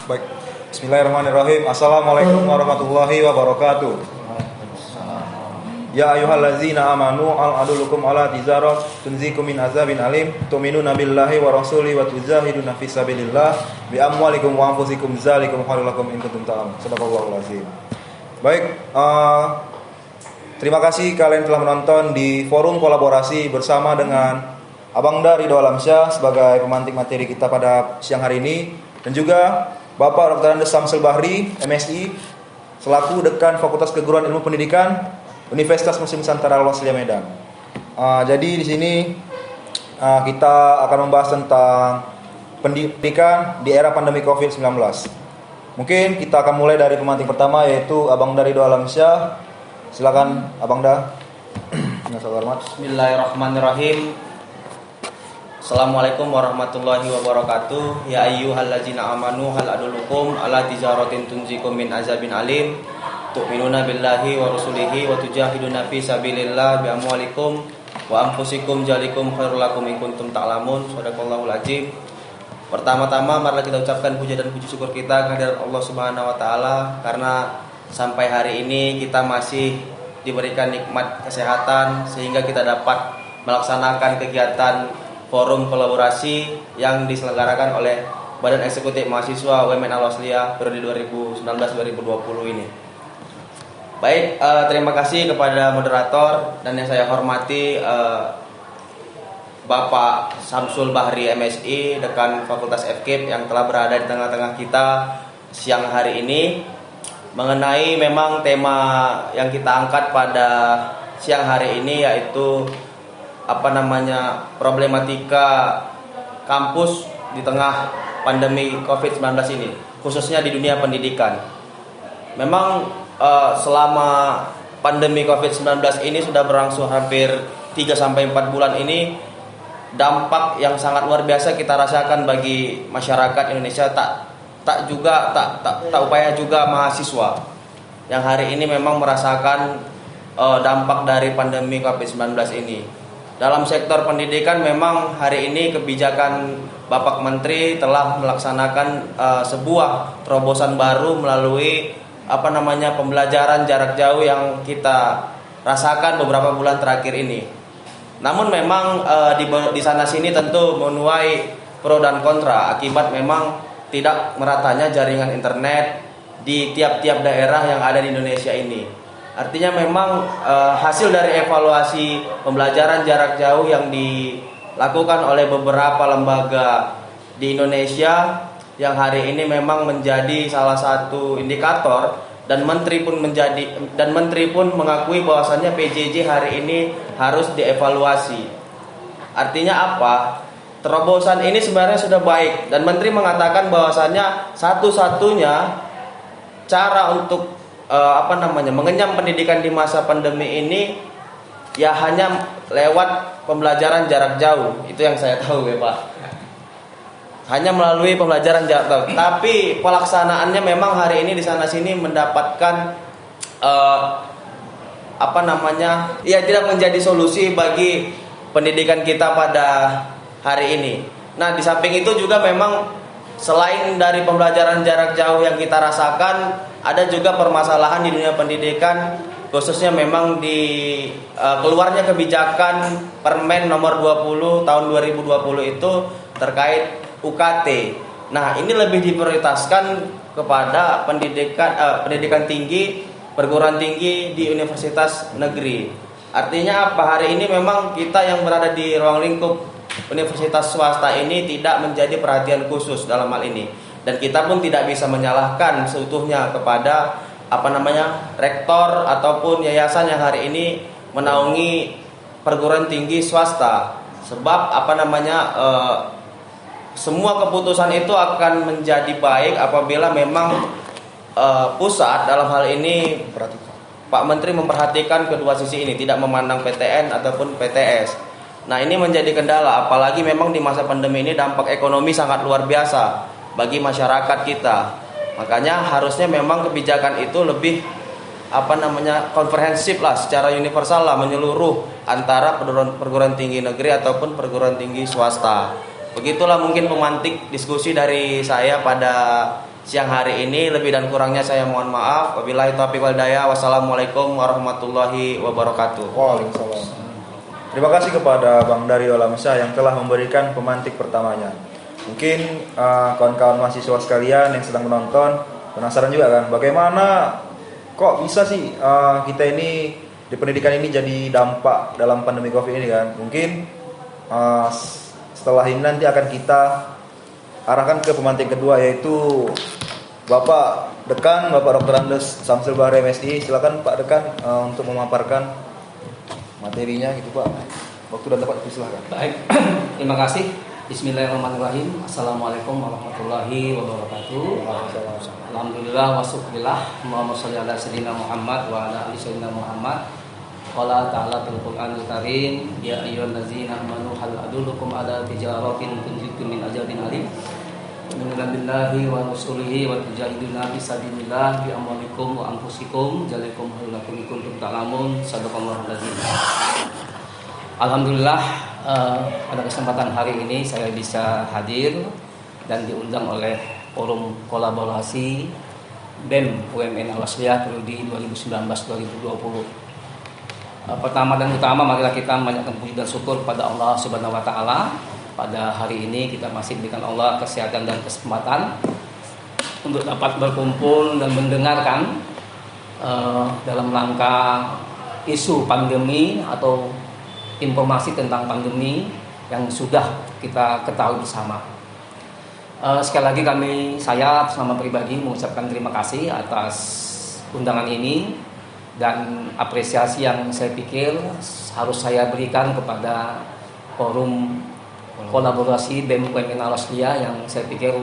Baik. Bismillahirrahmanirrahim. Assalamualaikum warahmatullahi wabarakatuh. Ya ayyuhallazina amanu al adulukum ala tijarah tunzikum min azabin alim tu'minuna billahi wa rasulihi wa tujahiduna fi sabilillah bi amwalikum wa anfusikum zalikum khairul lakum in kuntum ta'lamun. Shadaqallahul azim. Baik, terima kasih kalian telah menonton di forum kolaborasi bersama dengan Abang Ridho Alamsyah sebagai pemantik materi kita pada siang hari ini, dan juga Bapak Dr. Andes Samsul Bahri, MSI, selaku Dekan Fakultas Keguruan Ilmu Pendidikan Universitas Muslim Nusantara Al-Wasliyah Medan. Jadi di sini kita akan membahas tentang pendidikan di era pandemi COVID-19. Mungkin kita akan mulai dari pemantik pertama, yaitu Abang Ridho Alamsyah. Silakan Abang Da. Bismillahirrahmanirrahim. Assalamualaikum warahmatullahi wabarakatuh. Ya ayyuhallazina amanu hal adulukum ala tijaratin tunzikum min azabin alim tu'minuna billahi wa rasulihi wa tujahiduna fi sabilillah bi amwalikum wa anfusikum jalikum khairul lakum in kuntum ta'lamun. Shadaqallahul azim. Pertama-tama marilah kita ucapkan puja dan puji syukur kita kehadirat Allah Subhanahu wa taala karena sampai hari ini kita masih diberikan nikmat kesehatan sehingga kita dapat melaksanakan kegiatan forum kolaborasi yang diselenggarakan oleh Badan Eksekutif Mahasiswa UMN Al-Wasliyah periode 2019-2020 ini. Baik, terima kasih kepada moderator dan yang saya hormati Bapak Samsul Bahri MSI, Dekan Fakultas FKIP yang telah berada di tengah-tengah kita siang hari ini. Mengenai memang tema yang kita angkat pada siang hari ini yaitu problematika kampus di tengah pandemi COVID-19 ini, khususnya di dunia pendidikan. Memang selama pandemi COVID-19 ini sudah berlangsung hampir 3-4 bulan ini, dampak yang sangat luar biasa kita rasakan bagi masyarakat Indonesia, tak upaya juga mahasiswa yang hari ini memang merasakan dampak dari pandemi COVID-19 ini. Dalam sektor pendidikan memang hari ini kebijakan Bapak Menteri telah melaksanakan sebuah terobosan baru melalui pembelajaran jarak jauh yang kita rasakan beberapa bulan terakhir ini. Namun memang di sana sini tentu menuai pro dan kontra akibat memang tidak meratanya jaringan internet di tiap-tiap daerah yang ada di Indonesia ini. Artinya memang hasil dari evaluasi pembelajaran jarak jauh yang dilakukan oleh beberapa lembaga di Indonesia yang hari ini memang menjadi salah satu indikator, dan menteri pun mengakui bahwasannya PJJ hari ini harus dievaluasi. Artinya apa? Terobosan ini sebenarnya sudah baik, dan menteri mengatakan bahwasannya satu-satunya cara untuk mengenyam pendidikan di masa pandemi ini ya hanya lewat pembelajaran jarak jauh. Itu yang saya tahu ya Pak. Hanya melalui pembelajaran jarak jauh. Tapi pelaksanaannya memang hari ini di sana sini mendapatkan tidak menjadi solusi bagi pendidikan kita pada hari ini. Nah, di samping itu juga memang selain dari pembelajaran jarak jauh yang kita rasakan, ada juga permasalahan di dunia pendidikan, khususnya memang di keluarnya kebijakan Permen nomor 20 tahun 2020 itu terkait UKT. Nah, ini lebih diprioritaskan kepada pendidikan tinggi, perguruan tinggi di universitas negeri. Artinya apa? Hari ini memang kita yang berada di ruang lingkup universitas swasta ini tidak menjadi perhatian khusus dalam hal ini, dan kita pun tidak bisa menyalahkan seutuhnya kepada rektor ataupun yayasan yang hari ini menaungi perguruan tinggi swasta, sebab semua keputusan itu akan menjadi baik apabila memang pusat dalam hal ini Pak Menteri memperhatikan kedua sisi ini, tidak memandang PTN ataupun PTS. Nah, ini menjadi kendala, apalagi memang di masa pandemi ini dampak ekonomi sangat luar biasa bagi masyarakat kita. Makanya harusnya memang kebijakan itu lebih komprehensif lah, secara universal lah, menyeluruh antara perguruan tinggi negeri ataupun perguruan tinggi swasta. Begitulah mungkin pemantik diskusi dari saya pada siang hari ini. Lebih dan kurangnya saya mohon maaf. Wabillahi taufiq wal hidayah. Wassalamualaikum warahmatullahi wabarakatuh. Waalaikumsalam. Terima kasih kepada Bang Dario Alamsyah yang telah memberikan pemantik pertamanya. Mungkin kawan-kawan mahasiswa sekalian yang sedang menonton penasaran juga kan, bagaimana kok bisa sih kita ini di pendidikan ini jadi dampak dalam pandemi Covid ini kan. Mungkin setelah ini nanti akan kita arahkan ke pemantik kedua, yaitu Bapak Dekan, Bapak Dr. Andes Samsul Bahri MSI. Silakan Pak Dekan untuk memaparkan materinya gitu Pak. Waktu dan tempat dipersilakan. Baik, terima kasih. Bismillahirrahmanirrahim. Assalamualaikum warahmatullahi wabarakatuh. Alhamdulillah wasyukurillah. Muhammad sholli ala sayyidina Muhammad wa ala ali sayyidina Muhammad. Qala ta'ala fil Qur'anil Karim, ya ayyuhallazina amanu hal adullukum ala tijaratin tunjikum min ajabin alim. Tu'minuna billahi wa rasulihi wa tujahiduna fi sabilillah bi amwalikum wa anfusikum jalikum haulakum kuntum ta'lamun. Shadaqallahul azim. Alhamdulillah, pada kesempatan hari ini saya bisa hadir dan diundang oleh forum kolaborasi BEM UMN Al-Wasliyah Prodi 2019-2020. Pertama dan utama, marilah kita menyatakan puji dan syukur kepada Allah Subhanahu wa taala. Pada hari ini kita masih diberikan Allah kesehatan dan kesempatan untuk dapat berkumpul dan mendengarkan dalam rangka isu pandemi atau informasi tentang pandemi yang sudah kita ketahui bersama. Sekali lagi saya nama pribadi mengucapkan terima kasih atas undangan ini dan apresiasi yang saya pikir harus saya berikan kepada forum kolaborasi BEM UMN Al-Wasliyah yang saya pikir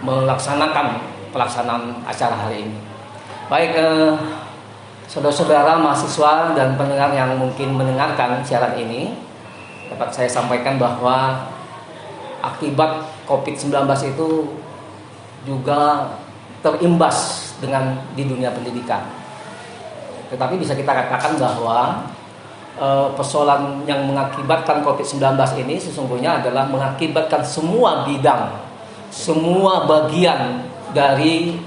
melaksanakan pelaksanaan acara hari ini. Baik, saudara-saudara mahasiswa dan pendengar yang mungkin mendengarkan siaran ini, dapat saya sampaikan bahwa akibat COVID-19 itu juga terimbas di dunia pendidikan. Tetapi bisa kita katakan bahwa persoalan yang mengakibatkan COVID-19 ini sesungguhnya adalah mengakibatkan semua bidang, semua bagian dari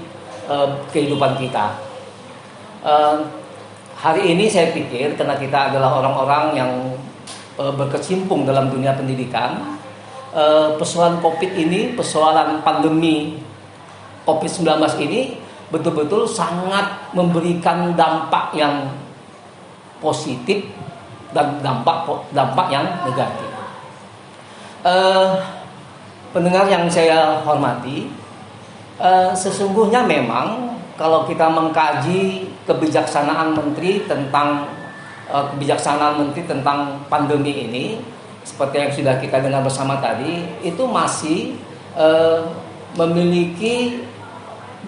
kehidupan kita. Hari ini saya pikir karena kita adalah orang-orang yang berkecimpung dalam dunia pendidikan, persoalan COVID ini, persoalan pandemi COVID-19 ini betul-betul sangat memberikan dampak yang positif dan dampak yang negatif. Pendengar yang saya hormati, sesungguhnya memang kalau kita mengkaji kebijaksanaan menteri tentang pandemi ini, seperti yang sudah kita dengar bersama tadi, itu masih memiliki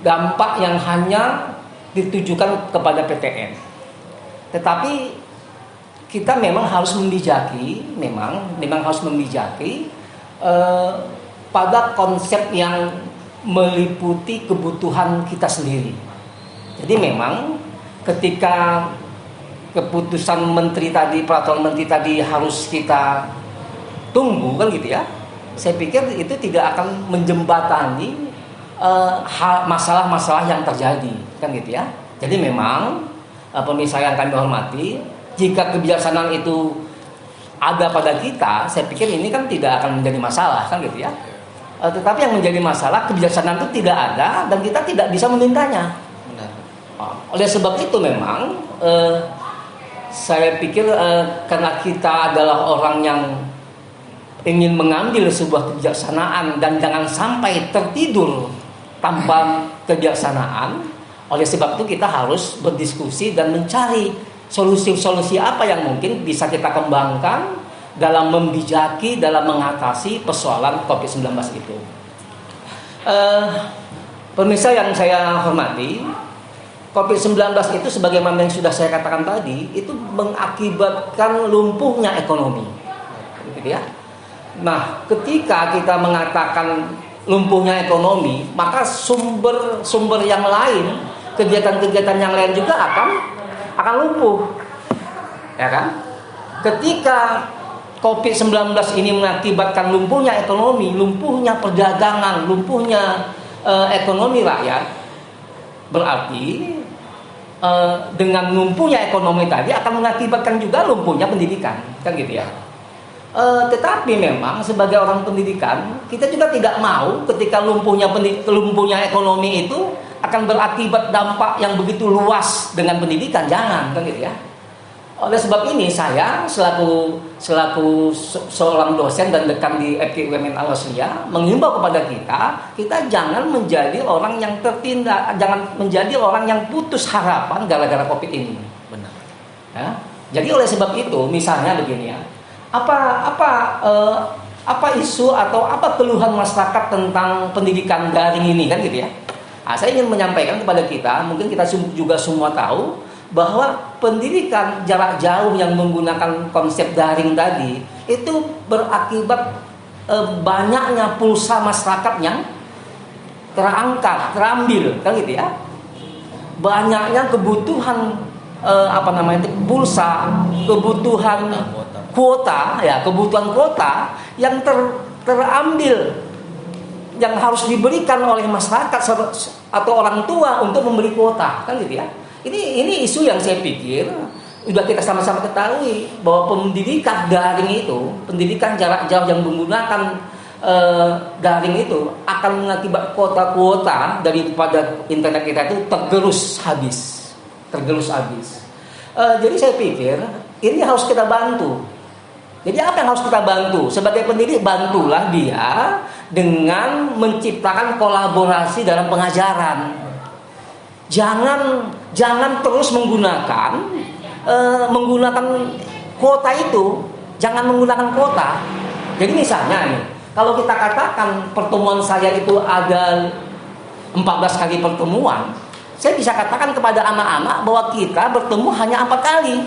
dampak yang hanya ditujukan kepada PTN. Tetapi kita memang harus membijaki, pada konsep yang meliputi kebutuhan kita sendiri. Jadi memang ketika keputusan menteri tadi, peraturan menteri tadi harus kita tunggu kan gitu ya. Saya pikir itu tidak akan menjembatani masalah-masalah yang terjadi kan gitu ya. Jadi memang pemirsa yang kami hormati, jika kebijaksanaan itu ada pada kita, saya pikir ini kan tidak akan menjadi masalah kan gitu ya. Tetapi yang menjadi masalah, kebijaksanaan itu tidak ada dan kita tidak bisa memintanya. Benar. Oleh sebab itu memang saya pikir karena kita adalah orang yang ingin mengambil sebuah kebijaksanaan dan jangan sampai tertidur tanpa kebijaksanaan, oleh sebab itu kita harus berdiskusi dan mencari solusi-solusi apa yang mungkin bisa kita kembangkan dalam membijaki, dalam mengatasi persoalan COVID-19 itu. Pemirsa yang saya hormati, COVID-19 itu sebagaimana yang sudah saya katakan tadi, itu mengakibatkan lumpuhnya ekonomi. Gitu ya. Nah, ketika kita mengatakan lumpuhnya ekonomi, maka sumber yang lain, kegiatan-kegiatan yang lain juga akan lumpuh. Ya kan? Ketika COVID-19 ini mengakibatkan lumpuhnya ekonomi, lumpuhnya perdagangan, lumpuhnya ekonomi rakyat, berarti dengan lumpuhnya ekonomi tadi akan mengakibatkan juga lumpuhnya pendidikan, kan gitu ya. Tetapi memang sebagai orang pendidikan kita juga tidak mau ketika lumpuhnya ekonomi itu akan berakibat dampak yang begitu luas dengan pendidikan, jangan, kan gitu ya. Oleh sebab ini saya selaku seorang dosen dan dekan di FK UMN Al-Wasliyah menghimbau kepada kita jangan menjadi orang yang tertindak, jangan menjadi orang yang putus harapan gara-gara Covid ini. Benar. Ya? Jadi oleh sebab itu misalnya begini ya. Apa isu atau apa keluhan masyarakat tentang pendidikan daring ini, kan gitu ya. Nah, saya ingin menyampaikan kepada kita, mungkin kita juga semua tahu bahwa pendidikan jarak jauh yang menggunakan konsep daring tadi itu berakibat banyaknya pulsa masyarakat yang terambil, kan gitu ya. Banyaknya kebutuhan pulsa, kebutuhan kuota yang terambil, yang harus diberikan oleh masyarakat atau orang tua untuk membeli kuota, kan gitu ya. Ini isu yang saya pikir sudah kita sama-sama ketahui bahwa pendidikan daring itu, pendidikan jarak jauh yang menggunakan daring itu akan mengakibat kuota-kuota daripada internet kita itu tergerus habis. Jadi saya pikir ini harus kita bantu. Jadi apa yang harus kita bantu? Sebagai pendidik, bantulah dia dengan menciptakan kolaborasi dalam pengajaran. Jangan terus menggunakan kuota itu, jangan menggunakan kuota. Jadi misalnya nih, kalau kita katakan pertemuan saya itu ada 14 kali pertemuan, saya bisa katakan kepada anak-anak bahwa kita bertemu hanya 4 kali.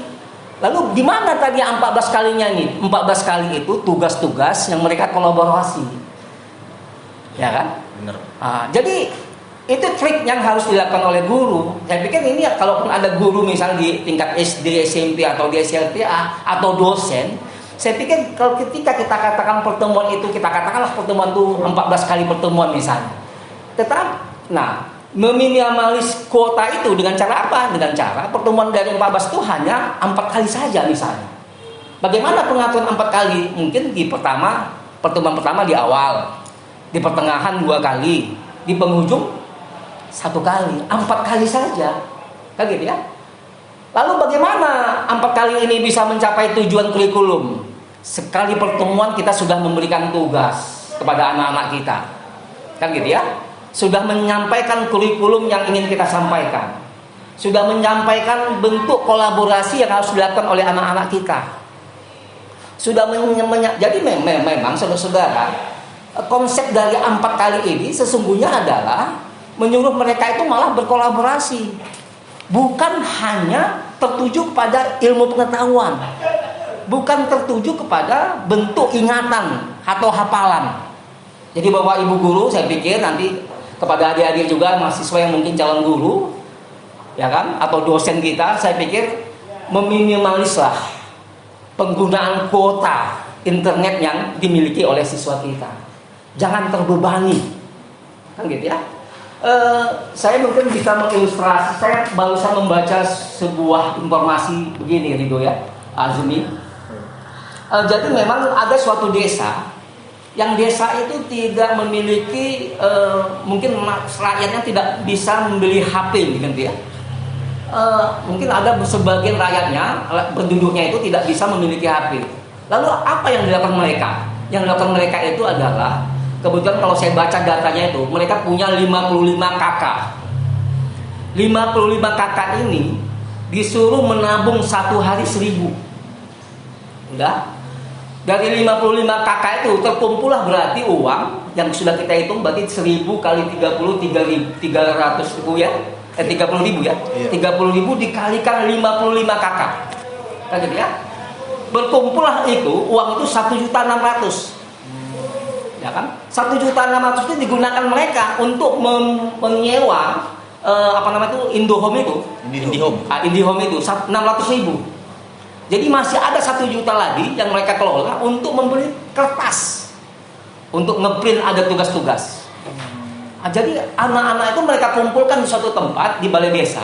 Lalu di mana tadi 14 kalinya ini? 14 kali itu tugas-tugas yang mereka kolaborasi. Ya kan? Benar. Jadi itu trik yang harus dilakukan oleh guru. Saya pikir ini kalaupun ada guru misalnya di tingkat SD, SMP atau di SLTA atau dosen, saya pikir kalau ketika kita katakan pertemuan itu, kita katakanlah pertemuan itu 14 kali pertemuan misalnya. Meminimalis kuota itu dengan cara apa? Dengan cara pertemuan dari 14 itu hanya 4 kali saja misalnya. Bagaimana pengaturan 4 kali? Mungkin di pertemuan pertama di awal, di pertengahan 2 kali, di penghujung 1 kali, 4 kali saja, kan gitu ya. Lalu bagaimana 4 kali ini bisa mencapai tujuan kurikulum? Sekali pertemuan kita sudah memberikan tugas kepada anak-anak kita, kan gitu ya. Sudah menyampaikan kurikulum yang ingin kita sampaikan, sudah menyampaikan bentuk kolaborasi yang harus dilakukan oleh anak-anak kita. Jadi memang saudara-saudara, konsep dari 4 kali ini sesungguhnya adalah menyuruh mereka itu malah berkolaborasi, bukan hanya tertuju pada ilmu pengetahuan, bukan tertuju kepada bentuk ingatan atau hafalan. Jadi Bapak Ibu guru, saya pikir nanti kepada adik-adik juga mahasiswa yang mungkin calon guru, ya kan, atau dosen kita, saya pikir meminimalislah penggunaan kuota internet yang dimiliki oleh siswa kita. Jangan terbebani, kan gitu ya. Saya mungkin bisa mengilustrasi. Saya barusan membaca sebuah informasi begini, Ridho ya, Azmi. Jadi memang ada suatu desa yang desa itu tidak memiliki, mungkin rakyatnya tidak bisa membeli HP gitu ya. Mungkin ada sebagian rakyatnya, penduduknya itu tidak bisa memiliki HP. Lalu apa yang dilakukan mereka? Yang dilakukan mereka itu adalah, kebetulan kalau saya baca datanya itu, mereka punya 55 kakak. 55 kakak ini disuruh menabung 1 hari 1.000. Udah? Dari 55 kakak itu terkumpullah berarti uang yang sudah kita hitung berarti 1.000 kali 30 300 ribu ya. 30.000 ya. Iya. 30.000 dikalikan 55 kakak. Kan gitu ya. Berkumpullah itu uang itu 1.600.000. Ya kan? 1.600.000 itu digunakan mereka untuk menyewa Indohome itu. IndiHome. IndiHome itu 600.000. Jadi masih ada 1 juta lagi yang mereka kelola untuk membeli kertas, untuk ngeprint ada tugas-tugas. Nah, jadi anak-anak itu mereka kumpulkan di suatu tempat di balai desa,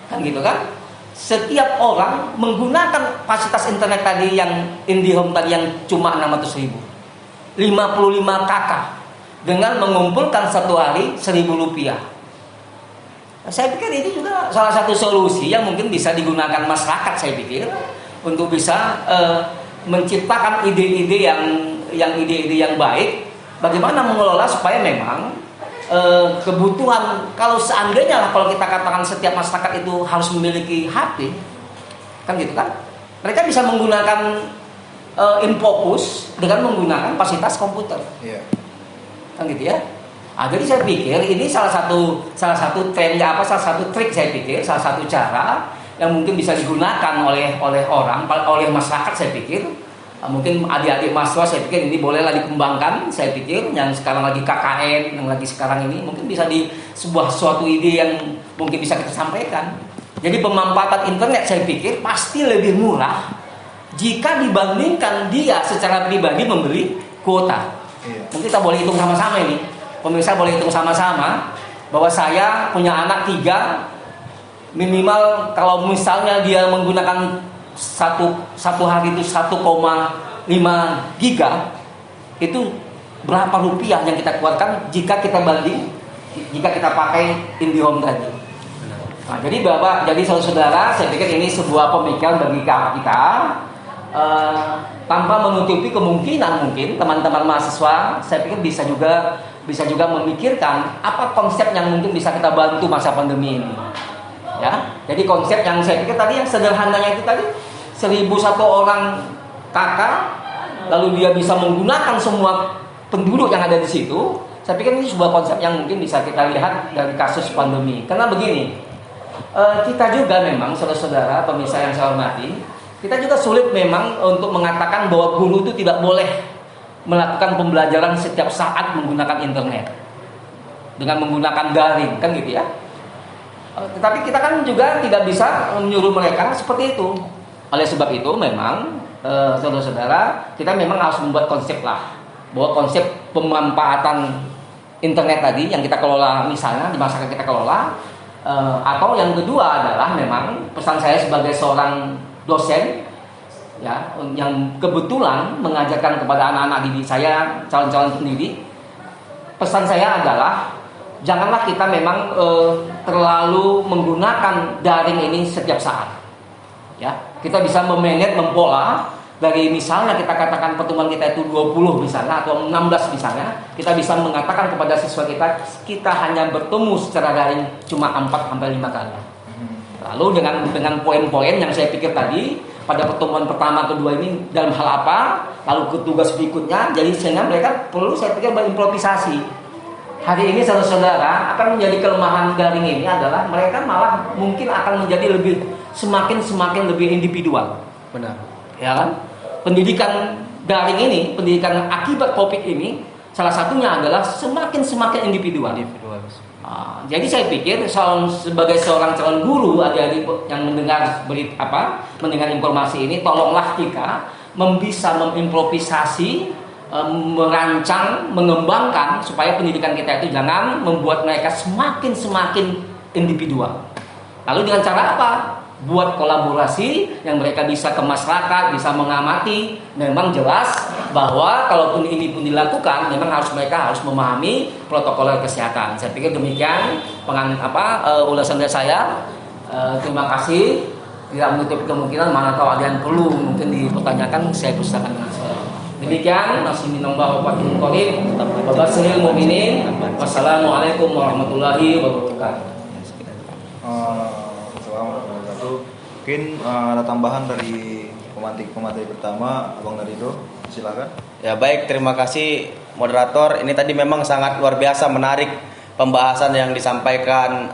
kan gitu kan? Setiap orang menggunakan fasilitas internet tadi yang IndiHome tadi yang cuma 600.000, 55 kakak dengan mengumpulkan satu hari 1.000 rupiah. Saya pikir ini juga salah satu solusi yang mungkin bisa digunakan masyarakat, saya pikir, untuk bisa menciptakan ide-ide yang baik, bagaimana mengelola supaya memang kebutuhan, kalau seandainya lah kalau kita katakan setiap masyarakat itu harus memiliki HP, kan gitu kan, mereka bisa menggunakan Infocus dengan menggunakan fasilitas komputer, kan gitu ya. Nah, jadi saya pikir ini salah satu trennya salah satu trik, saya pikir salah satu cara yang mungkin bisa digunakan oleh orang, oleh masyarakat, saya pikir. Mungkin adik-adik mahasiswa, saya pikir ini bolehlah dikembangkan, saya pikir yang sekarang lagi KKN, yang lagi sekarang ini mungkin bisa di suatu ide yang mungkin bisa kita sampaikan. Jadi pemanfaatan internet saya pikir pasti lebih murah jika dibandingkan dia secara pribadi membeli kuota. Mungkin kita boleh hitung sama-sama ini, pemirsa boleh hitung sama-sama bahwa saya punya anak 3, minimal kalau misalnya dia menggunakan satu hari itu 1,5 giga, itu berapa rupiah yang kita keluarkan jika kita pakai IndiHome tadi. Nah, jadi saudara-saudara, saya pikir ini sebuah pemikiran bagi kita, tanpa menutupi kemungkinan mungkin teman-teman mahasiswa, saya pikir bisa juga memikirkan apa konsep yang mungkin bisa kita bantu masa pandemi ini. Ya, jadi konsep yang saya pikir tadi yang sederhananya itu tadi 1.001 orang kakak, lalu dia bisa menggunakan semua penduduk yang ada di situ. Saya pikir ini sebuah konsep yang mungkin bisa kita lihat dari kasus pandemi. Karena begini, kita juga memang saudara-saudara pemirsa yang saya hormati, kita juga sulit memang untuk mengatakan bahwa guru itu tidak boleh melakukan pembelajaran setiap saat menggunakan internet dengan menggunakan daring, kan gitu ya. Tetapi kita kan juga tidak bisa menyuruh mereka seperti itu. Oleh sebab itu memang saudara-saudara, kita memang harus membuat konsep lah, bahwa konsep pemanfaatan internet tadi yang kita kelola, misalnya di masyarakat kita kelola, atau yang kedua adalah memang pesan saya sebagai seorang dosen ya, yang kebetulan mengajarkan kepada anak-anak didik saya, calon-calon pendidik, pesan saya adalah janganlah kita memang terlalu menggunakan daring ini setiap saat. Ya, kita bisa memanage, mempola dari misalnya kita katakan pertemuan kita itu 20 misalnya atau 16 misalnya, kita bisa mengatakan kepada siswa kita hanya bertemu secara daring cuma 4 sampai 5 kali. Lalu dengan poin-poin yang saya pikir tadi pada pertemuan pertama kedua ini dalam hal apa, lalu ke tugas berikutnya, jadi sehingga mereka perlu saya pikir berimprovisasi. Hari ini saudara-saudara akan menjadi kelemahan daring ini adalah mereka malah mungkin akan menjadi semakin lebih individual. Benar. Ya kan? Pendidikan daring ini, pendidikan akibat Covid ini salah satunya adalah semakin individual. Jadi saya pikir sebagai seorang calon guru, adik-adik yang mendengar informasi ini, tolonglah kita bisa mengimprovisasi, merancang, mengembangkan supaya pendidikan kita itu jangan membuat mereka semakin individual. Lalu dengan cara apa? Buat kolaborasi yang mereka bisa ke masyarakat, bisa mengamati. Memang jelas bahwa kalaupun ini pun dilakukan, memang mereka harus memahami protokol kesehatan. Saya pikir demikian ulasan dari saya. Terima kasih. Tidak menutup kemungkinan mana tahu ada yang perlu mungkin dipertanyakan, saya persilakan dengan saya. Demikian, masih minum wabarakatuh. Wabarakatuh mu'minin. Wassalamualaikum warahmatullahi wabarakatuh. Mungkin ada tambahan dari pemateri pertama, Abang Narido, silakan. Ya baik, terima kasih moderator. Ini tadi memang sangat luar biasa menarik pembahasan yang disampaikan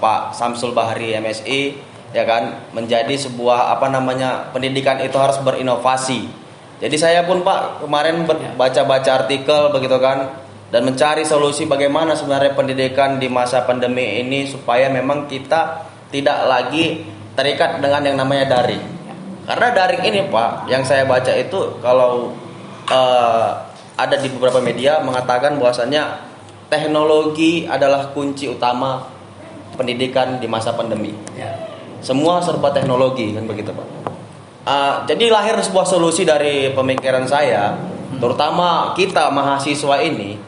Pak Samsul Bahri MSI, ya kan, menjadi sebuah pendidikan itu harus berinovasi. Jadi saya pun Pak kemarin baca-baca artikel begitu kan, dan mencari solusi bagaimana sebenarnya pendidikan di masa pandemi ini supaya memang kita tidak lagi terikat dengan yang namanya daring. Karena daring ini Pak, yang saya baca itu kalau ada di beberapa media mengatakan bahwasannya teknologi adalah kunci utama pendidikan di masa pandemi. Ya. Semua serba teknologi kan begitu Pak. Jadi lahir sebuah solusi dari pemikiran saya, terutama kita mahasiswa ini.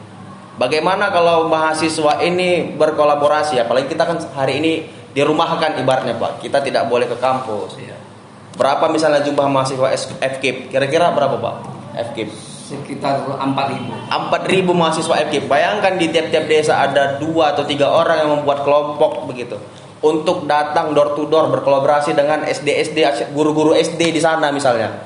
Bagaimana kalau mahasiswa ini berkolaborasi? Apalagi kita kan hari ini dirumahkan ibaratnya Pak. Kita tidak boleh ke kampus. Ya. Berapa misalnya jumlah mahasiswa FKIP? Kira-kira berapa Pak? FKIP? Sekitar 4.000. 4.000 mahasiswa FKIP. Bayangkan di tiap-tiap desa ada 2 atau 3 orang yang membuat kelompok begitu. Untuk datang door to door berkolaborasi dengan SD, guru-guru SD di sana misalnya.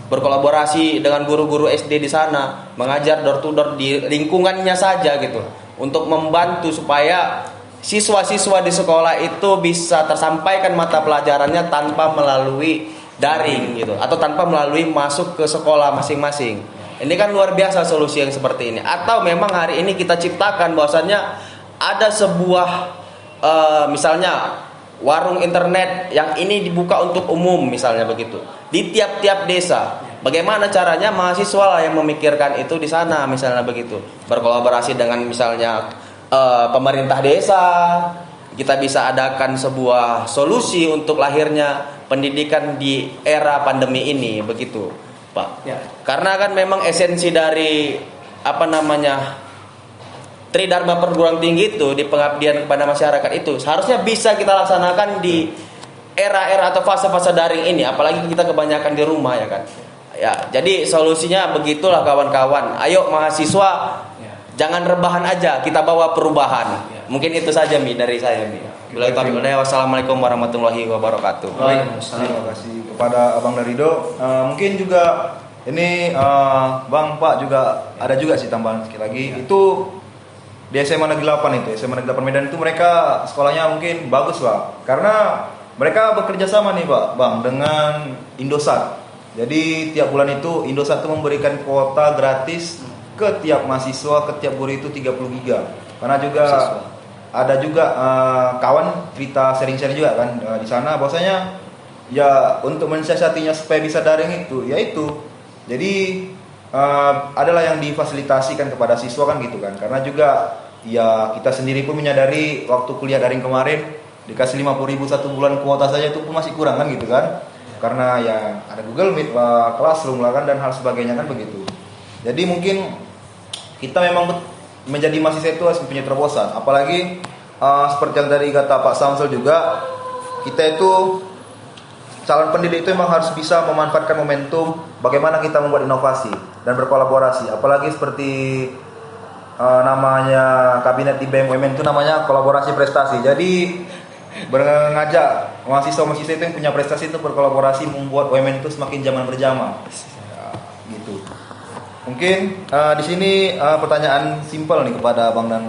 Berkolaborasi dengan guru-guru SD di sana, mengajar door to door di lingkungannya saja gitu. Untuk membantu supaya siswa-siswa di sekolah itu bisa tersampaikan mata pelajarannya tanpa melalui daring gitu, atau tanpa melalui masuk ke sekolah masing-masing. Ini kan luar biasa solusi yang seperti ini. Atau memang hari ini kita ciptakan bahwasannya ada sebuah misalnya warung internet yang ini dibuka untuk umum misalnya begitu di tiap-tiap desa. Bagaimana caranya mahasiswa lah yang memikirkan itu di sana misalnya begitu, berkolaborasi dengan misalnya pemerintah desa. Kita bisa adakan sebuah solusi untuk lahirnya pendidikan di era pandemi ini begitu Pak. Ya. Karena kan memang esensi dari Tridharma perguruan tinggi itu di pengabdian kepada masyarakat itu seharusnya bisa kita laksanakan di era-era atau fase-fase daring ini, apalagi kita kebanyakan di rumah ya kan. Ya, jadi solusinya begitulah kawan-kawan. Ayo mahasiswa, jangan rebahan aja, kita bawa perubahan. Mungkin itu saja dari saya Billahi taufiq wal hidayah. Wassalamualaikum warahmatullahi wabarakatuh. Terima kasih kepada Abang Darido. Mungkin juga ini Bang Pak juga ada juga sih tambahan sekali lagi. Itu di SMA Negeri 8 itu, SMA Negeri 8 Medan itu mereka sekolahnya mungkin bagus Pak. Karena mereka bekerja sama nih Pak, Bang, dengan Indosat. Jadi tiap bulan itu Indosat itu memberikan kuota gratis ke tiap mahasiswa, ke tiap guru itu 30 giga. Karena juga ada juga kawan cerita sharing-sharing juga kan di sana bahwasanya ya untuk mensiasatinya supaya bisa daring itu yaitu jadi adalah yang difasilitasikan kepada siswa kan gitu kan. Karena juga ya kita sendiri pun menyadari waktu kuliah daring kemarin dikasih 50.000 satu bulan kuota saja itu pun masih kurang kan gitu kan. Karena ya ada Google Meet lah, Classroom lah kan dan hal sebagainya kan begitu. Jadi mungkin kita memang menjadi mahasiswa itu harus punya terobosan. Apalagi seperti yang dari kata Pak Samsul juga, kita itu calon pendidik itu memang harus bisa memanfaatkan momentum bagaimana kita membuat inovasi dan berkolaborasi. Apalagi seperti namanya kabinet di BUMN itu namanya kolaborasi prestasi. Jadi mengajak mahasiswa-mahasiswa itu yang punya prestasi itu berkolaborasi membuat UMN itu semakin zaman berjamaah. Ya, gitu. Mungkin di sini pertanyaan simpel nih kepada Bang dan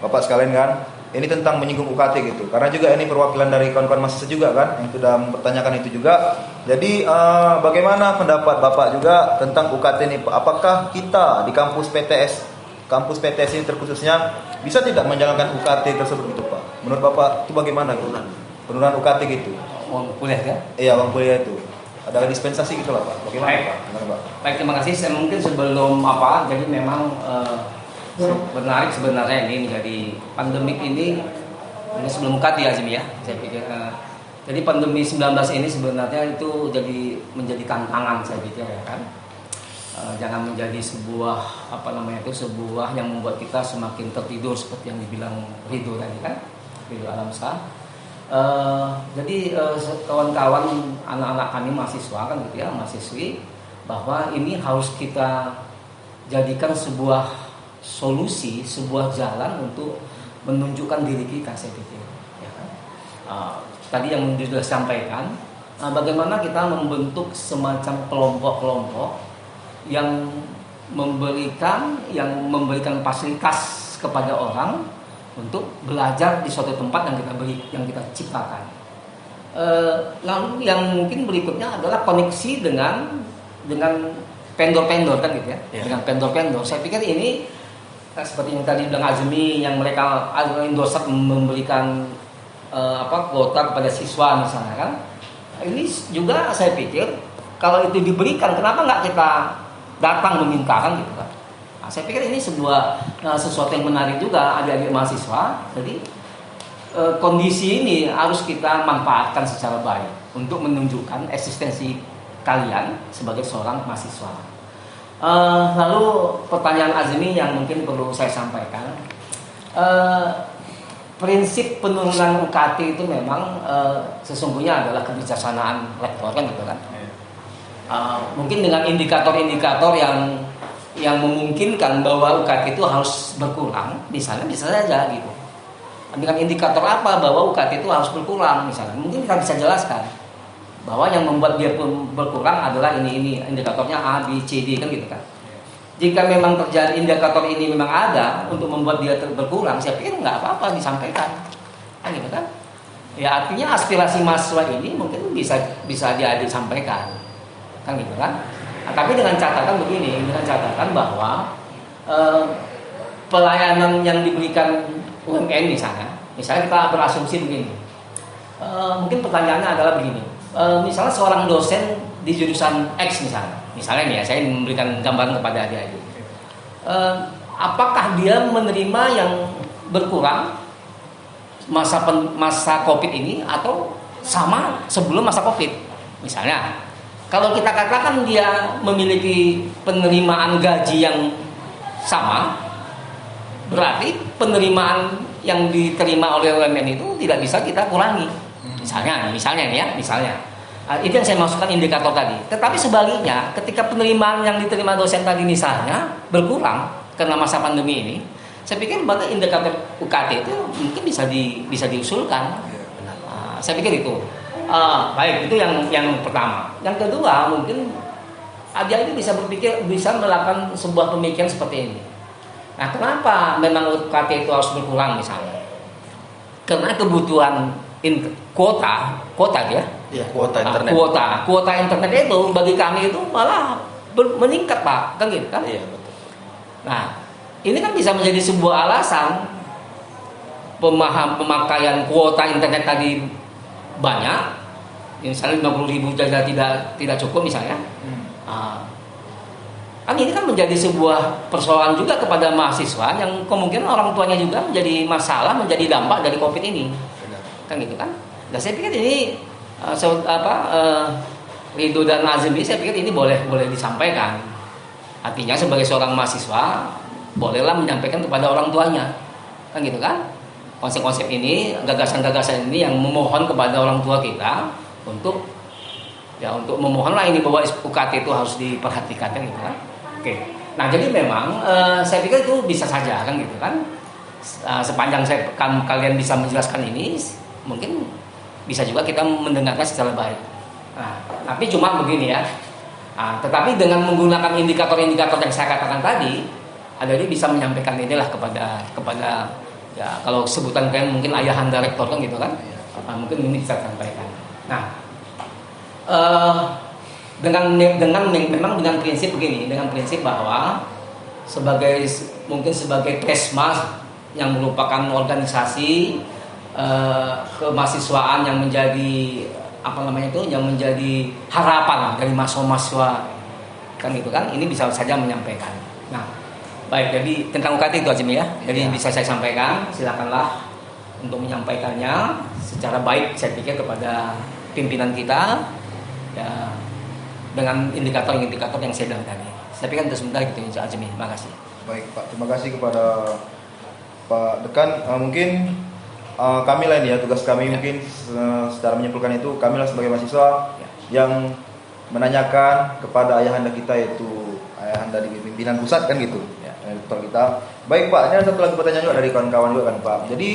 Bapak sekalian kan. Ini tentang menyinggung UKT gitu. Karena juga ini perwakilan dari kawan-kawan mahasiswa juga kan yang sudah mempertanyakan itu juga. Jadi bagaimana pendapat Bapak juga tentang UKT ini? Apakah kita di kampus PTS ini terkhususnya bisa tidak menjalankan UKT tersebut gitu Pak? Menurut Bapak itu bagaimana gitu? Penurunan UKT gitu. Uang kuliah ya? Iya, uang kuliah itu. Ada dispensasi gitu lah Pak. Bagaimana Baik. Pak? Gimana, Pak? Baik, terima kasih. Saya mungkin sebelum jadi memang menarik sebenarnya ini menjadi pandemik ini sebelum UKT ya Azmi ya. Saya pikir jadi pandemi 19 ini sebenarnya itu menjadi tantangan saya pikir ya kan. Jangan menjadi sebuah sebuah yang membuat kita semakin tertidur seperti yang dibilang Ridho tadi kan, Ridho Alamsah. Jadi kawan-kawan anak-anak kami mahasiswa kan gitu ya, mahasiswi, bahwa ini harus kita jadikan sebuah solusi, sebuah jalan untuk menunjukkan diri kita saya pikir ya kan? Tadi yang sudah sampaikan bagaimana kita membentuk semacam kelompok-kelompok yang memberikan fasilitas kepada orang untuk belajar di suatu tempat yang kita ciptakan. Lalu yang mungkin berikutnya adalah koneksi dengan vendor-vendor kan gitu ya. Dengan vendor-vendor. Saya pikir ini seperti yang tadi bilang Azmi, yang mereka Indosat memberikan kuota kepada siswa misalnya kan. Ini juga saya pikir kalau itu diberikan, kenapa nggak kita datang meminta kan gitu kan? Nah, saya pikir ini sebuah sesuatu yang menarik juga adik-adik mahasiswa. Jadi kondisi ini harus kita manfaatkan secara baik untuk menunjukkan eksistensi kalian sebagai seorang mahasiswa. Lalu pertanyaan Azmi yang mungkin perlu saya sampaikan, prinsip penurunan UKT itu memang sesungguhnya adalah kebijaksanaan rektor kan gitu kan. Mungkin dengan indikator-indikator yang memungkinkan bahwa UKT itu harus berkurang, misalnya bisa saja gitu. Dengan indikator apa bahwa UKT itu harus berkurang misalnya, mungkin kita bisa jelaskan bahwa yang membuat dia berkurang adalah ini indikatornya A, B, C, D kan gitu kan. Jika memang terjadi indikator ini memang ada untuk membuat dia berkurang, saya pikir nggak apa-apa disampaikan, kan gitu kan? Ya artinya aspirasi mahasiswa ini mungkin bisa dia disampaikan, kan gitu kan? Nah, tapi dengan catatan begini, dengan catatan bahwa pelayanan yang diberikan UMN misalnya kita berasumsi begini, mungkin pertanyaannya adalah begini, misalnya seorang dosen di jurusan X misalnya nih ya, saya memberikan gambaran kepada adik-adik, apakah dia menerima yang berkurang masa COVID ini atau sama sebelum masa COVID misalnya? Kalau kita katakan dia memiliki penerimaan gaji yang sama, berarti penerimaan yang diterima oleh UMN itu tidak bisa kita kurangi. Misalnya nih ya, itu yang saya maksudkan indikator tadi. Tetapi sebaliknya, ketika penerimaan yang diterima dosen tadi misalnya berkurang karena masa pandemi ini, saya pikir bahkan indikator UKT itu mungkin bisa diusulkan. Saya pikir itu. Baik, itu yang pertama. Yang kedua, mungkin dia ini bisa melakukan sebuah pemikiran seperti ini. Nah, kenapa memang UKT itu harus berkurang misalnya? Karena kebutuhan kuota dia. Ya, kuota internet. Kuota internet itu bagi kami itu malah meningkat, Pak. Kan gitu kan? Iya, betul. Nah, ini kan bisa menjadi sebuah alasan pemakaian kuota internet tadi banyak, misalnya 50.000 saja tidak cukup misalnya. Kan ini kan menjadi sebuah persoalan juga kepada mahasiswa yang kemungkinan orang tuanya juga menjadi masalah, menjadi dampak dari COVID ini. Kan gitu kan? Dan saya pikir ini Ridho dan Azmi, saya pikir ini boleh disampaikan. Artinya sebagai seorang mahasiswa bolehlah menyampaikan kepada orang tuanya. Kan gitu kan? Konsep-konsep ini, gagasan-gagasan ini yang memohon kepada orang tua kita untuk memohonlah ini bahwa UKT itu harus diperhatikan kan gitu kan. Oke. Nah, jadi memang saya pikir itu bisa saja kan gitu kan. Sepanjang kalian bisa menjelaskan ini, mungkin bisa juga kita mendengarkan secara baik. Nah, tapi cuma begini ya. Tetapi dengan menggunakan indikator-indikator yang saya katakan tadi, adik bisa menyampaikan inilah kepada ya kalau sebutan kalian mungkin ayahanda rektor kan gitu kan. Mungkin ini bisa disampaikan. Nah, memang dengan prinsip begini, dengan prinsip bahwa sebagai Kesmas yang merupakan organisasi kemahasiswaan yang menjadi yang menjadi harapan dari mahasiswa kan gitu kan, ini bisa saja menyampaikan. Nah, baik, jadi tentang UKT itu Azmi ya, jadi bisa saya sampaikan, silakanlah untuk menyampaikannya secara baik saya pikir kepada pimpinan kita ya, dengan indikator-indikator yang saya bilang tadi. Saya pikir untuk sebentar gitu Azmi. Terima kasih. Baik Pak, terima kasih kepada Pak Dekan. Mungkin kami lah ini ya, tugas kami mungkin secara menyimpulkan itu, kami lah sebagai mahasiswa yang menanyakan kepada ayahanda kita, yaitu ayahanda di pimpinan pusat kan gitu, rektor kita. Baik Pak, ini ada satu lagi pertanyaan juga dari kawan-kawan juga kan Pak. Jadi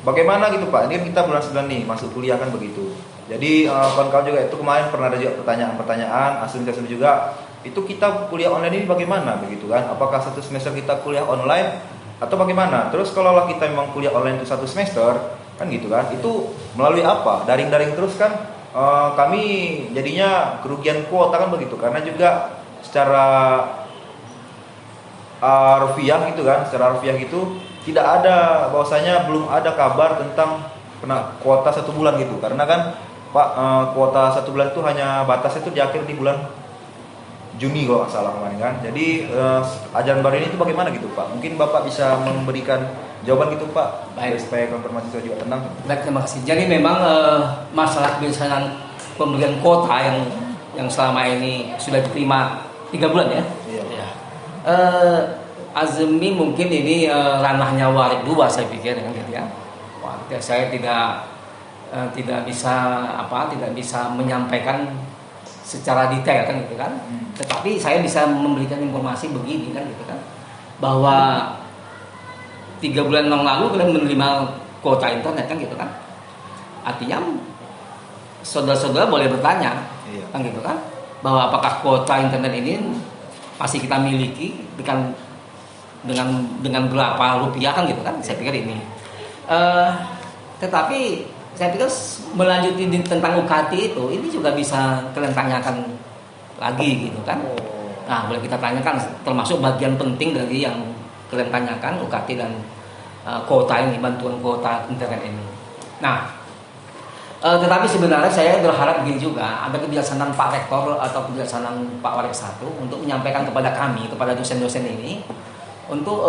bagaimana gitu Pak, ini kan kita bulan 9 nih masuk kuliah kan begitu. Jadi kawan-kawan juga itu kemarin pernah ada juga pertanyaan, asumsi juga, itu kita kuliah online ini bagaimana begitu kan? Apakah satu semester kita kuliah online atau bagaimana? Terus kalau kita memang kuliah online itu satu semester kan gitu kan? Itu melalui apa? Daring-daring terus kan? Kami jadinya kerugian kuota kan begitu, karena juga secara rupiah gitu kan, secara rupiah gitu tidak ada, bahwasanya belum ada kabar tentang kuota 1 bulan gitu, karena kan Pak, kuota 1 bulan itu hanya batasnya itu di akhir di bulan Juni kalau nggak salah kemarin kan. Jadi ajaran baru ini itu bagaimana gitu Pak? Mungkin Bapak bisa memberikan jawaban gitu Pak. Baik. Supaya kawan mahasiswa juga tenang. Baik, terima kasih. Jadi memang masalah kebiasaan pemberian kuota yang selama ini sudah diterima 3 bulan ya. Iya. Ya. Azmi mungkin ini ranahnya Warid 2 saya pikir kan gitu ya. Saya tidak bisa menyampaikan secara detail kan gitu kan. Tetapi saya bisa memberikan informasi begini kan gitu kan, bahwa 3 bulan yang lalu kalian menerima kuota internet kan gitu kan. Artinya saudara-saudara boleh bertanya kan gitu kan, bahwa apakah kuota internet ini masih kita miliki dengan berapa rupiah kan gitu kan. Saya pikir ini tetapi saya pikir melanjuti tentang UKT itu, ini juga bisa kalian tanyakan lagi gitu kan. Nah, boleh kita tanyakan, termasuk bagian penting dari yang kalian tanyakan, UKT dan kuota ini, bantuan kuota internet ini. Nah, tetapi sebenarnya saya berharap begini juga, ada kebijaksanaan Pak Rektor atau kebijaksanaan Pak Warik 1 untuk menyampaikan kepada kami, kepada dosen-dosen ini, untuk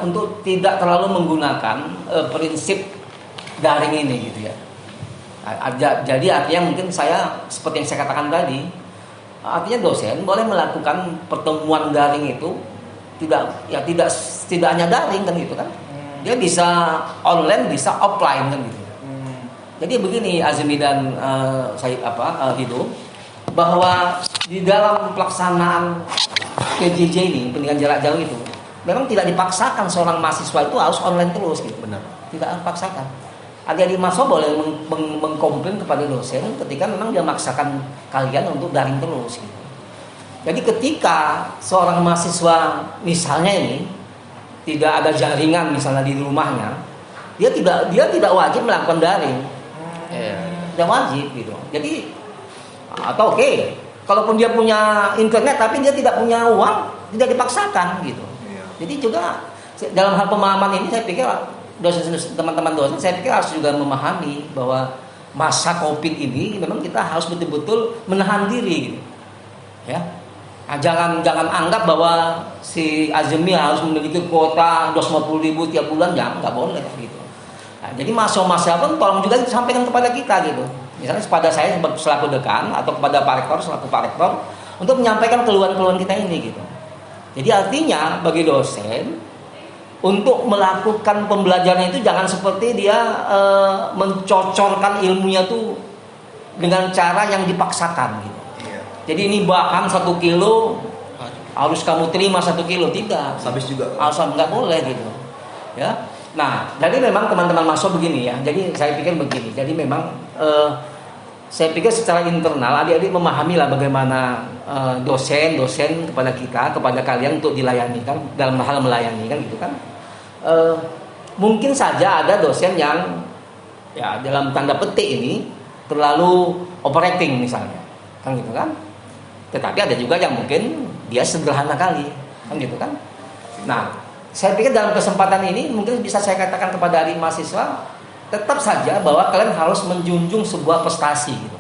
untuk tidak terlalu menggunakan prinsip daring ini gitu ya. Jadi artinya mungkin saya seperti yang saya katakan tadi, artinya dosen boleh melakukan pertemuan daring itu tidak hanya daring kan gitu kan. Dia bisa online, bisa offline kan gitu. Jadi begini Azmi dan Hidu, bahwa di dalam pelaksanaan PJJ ini, pendidikan jarak jauh itu, memang tidak dipaksakan seorang mahasiswa itu harus online terus gitu. Benar. Tidak dipaksakan. Adik-adik mahasiswa boleh mengkomplain kepada dosen ketika memang dia memaksakan kalian untuk daring terus gitu. Jadi ketika seorang mahasiswa misalnya ini tidak ada jaringan misalnya di rumahnya, dia tidak wajib melakukan daring. Tidak wajib gitu. Jadi atau kalaupun dia punya internet tapi dia tidak punya uang, tidak dipaksakan gitu. Jadi juga dalam hal pemahaman ini saya pikir teman-teman dosen saya pikir harus juga memahami bahwa masa Covid ini memang kita harus betul-betul menahan diri gitu. Ya. Nah, jangan anggap bahwa si Azmi harus memiliki kuota 250.000 tiap bulan, nggak boleh gitu. Nah, jadi mahasiswa pun tolong juga disampaikan kepada kita gitu. Misalnya kepada saya selaku dekan atau kepada Pak Rektor selaku Pak Rektor untuk menyampaikan keluhan-keluhan kita ini gitu. Jadi artinya bagi dosen untuk melakukan pembelajaran itu jangan seperti dia mencocorkan ilmunya tuh dengan cara yang dipaksakan gitu. Jadi ini bahan 1 kilo harus kamu terima 1 kilo, tidak. Habis juga. Asal nggak boleh gitu. Ya. Nah, jadi memang teman-teman masuk begini ya. Jadi saya pikir begini. Jadi memang saya pikir secara internal adik-adik memahamilah bagaimana dosen kepada kita, kepada kalian untuk dilayani kan, dalam hal melayani kan gitu kan. Mungkin saja ada dosen yang ya dalam tanda petik ini terlalu operating misalnya, kan gitu kan. Tetapi ada juga yang mungkin dia sederhana kali, kan gitu kan. Nah, saya pikir dalam kesempatan ini mungkin bisa saya katakan kepada adik mahasiswa, tetap saja bahwa kalian harus menjunjung sebuah prestasi gitu.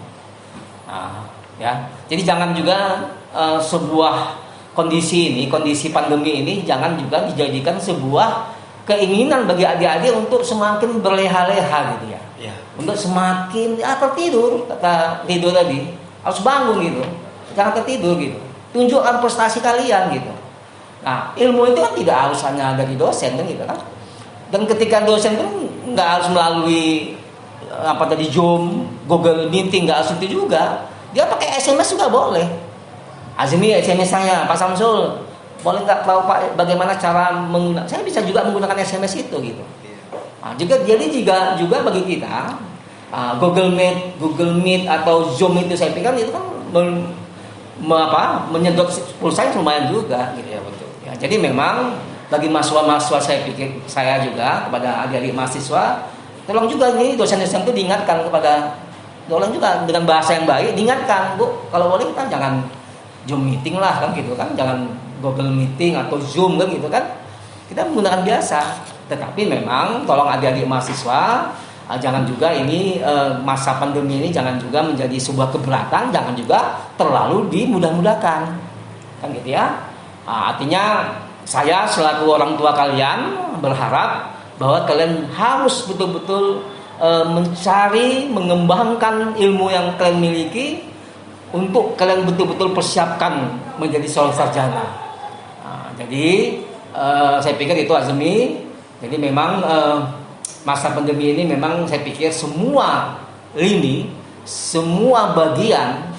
Nah, ya. Jadi jangan juga sebuah kondisi pandemi ini jangan juga dijadikan sebuah keinginan bagi adik-adik untuk semakin berleha-leha gitu ya. Ya. Untuk semakin tertidur, kata tidur tadi, harus bangun gitu. Jangan tertidur gitu. Tunjukkan prestasi kalian gitu. Nah, ilmu itu kan tidak harus hanya dari dosen kan gitu kan. Dan ketika dosen itu nggak harus melalui Zoom, Google Meeting, nggak harus itu juga. Dia pakai SMS juga boleh. Azmi SMS saya, Pak Samsul, boleh nggak tahu Pak bagaimana cara menggunakan? Saya bisa juga menggunakan SMS itu gitu. Nah, juga bagi kita Google Meet atau Zoom itu saya pikir itu kan menyedot pulsa lumayan juga gitu ya, betul. Ya, jadi memang bagi mahasiswa saya pikir saya juga kepada adik-adik mahasiswa, tolong juga nih dosen-dosen itu diingatkan tolong juga dengan bahasa yang baik diingatkan, Bu, kalau boleh kita jangan Zoom meeting lah kan gitu kan, jangan Google Meeting atau Zoom kan gitu kan. Kita menggunakan biasa. Tetapi memang tolong adik-adik mahasiswa Jangan juga ini masa pandemi ini jangan juga menjadi sebuah keberatan, jangan juga terlalu dimudah-mudahkan, kan gitu ya. Artinya saya selaku orang tua kalian berharap bahwa kalian harus betul-betul mencari, mengembangkan ilmu yang kalian miliki untuk kalian betul-betul persiapkan menjadi seorang sarjana. Jadi saya pikir itu Azmi. Jadi memang masa pandemi ini memang saya pikir semua lini, semua bagian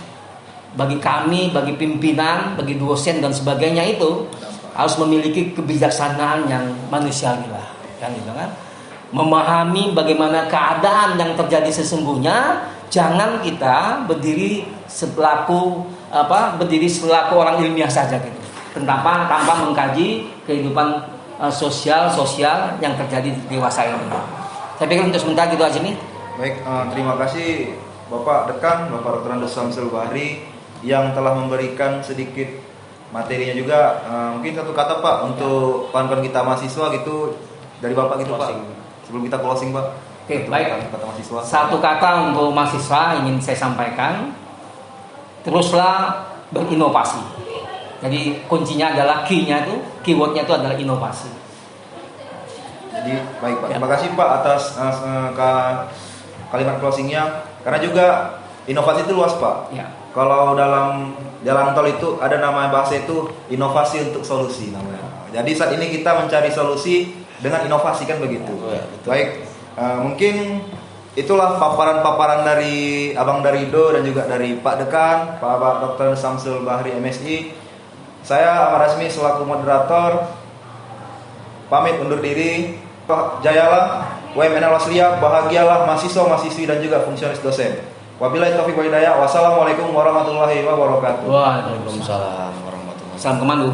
bagi kami, bagi pimpinan, bagi dosen dan sebagainya itu harus memiliki kebijaksanaan yang manusiawi lah, kan gitu kan? Memahami bagaimana keadaan yang terjadi sesungguhnya, jangan kita berdiri selaku orang ilmiah saja gitu, tanpa mengkaji kehidupan sosial yang terjadi di dewasa ini. Saya pikir untuk sementara gitu aja nih. Baik, terima kasih Bapak Dekan, Bapak Dr. Andes Samsul Bahri yang telah memberikan sedikit materinya juga. Mungkin satu kata Pak untuk kawan-kawan kita mahasiswa gitu dari Bapak gitu Pak. Sebelum kita closing Pak. Oke, baik. Kata mahasiswa. Satu kata untuk mahasiswa ingin saya sampaikan. Teruslah berinovasi. Jadi kuncinya adalah keywordnya itu adalah inovasi. Jadi baik Pak, terima kasih Pak atas kalimat closingnya. Karena juga inovasi itu luas Pak. Ya. Kalau dalam jalan tol itu ada nama bahasa itu inovasi untuk solusi namanya. Jadi saat ini kita mencari solusi dengan inovasi kan begitu. Ya, betul. Baik, mungkin itulah paparan-paparan dari Abang Darido dan juga dari Pak Dekan, Pak Dr. Samsul Bahri MSI. Saya Ahmad Rasmi selaku moderator pamit undur diri. Jayalah UMN Al-Wasliyah, bahagialah mahasiswa-mahasiswi dan juga fungsionaris dosen. Wabillahi taufiq wal hidayah. Wassalamualaikum warahmatullahi wabarakatuh. Waalaikumsalam warahmatullahi wabarakatuh. Salam Komando.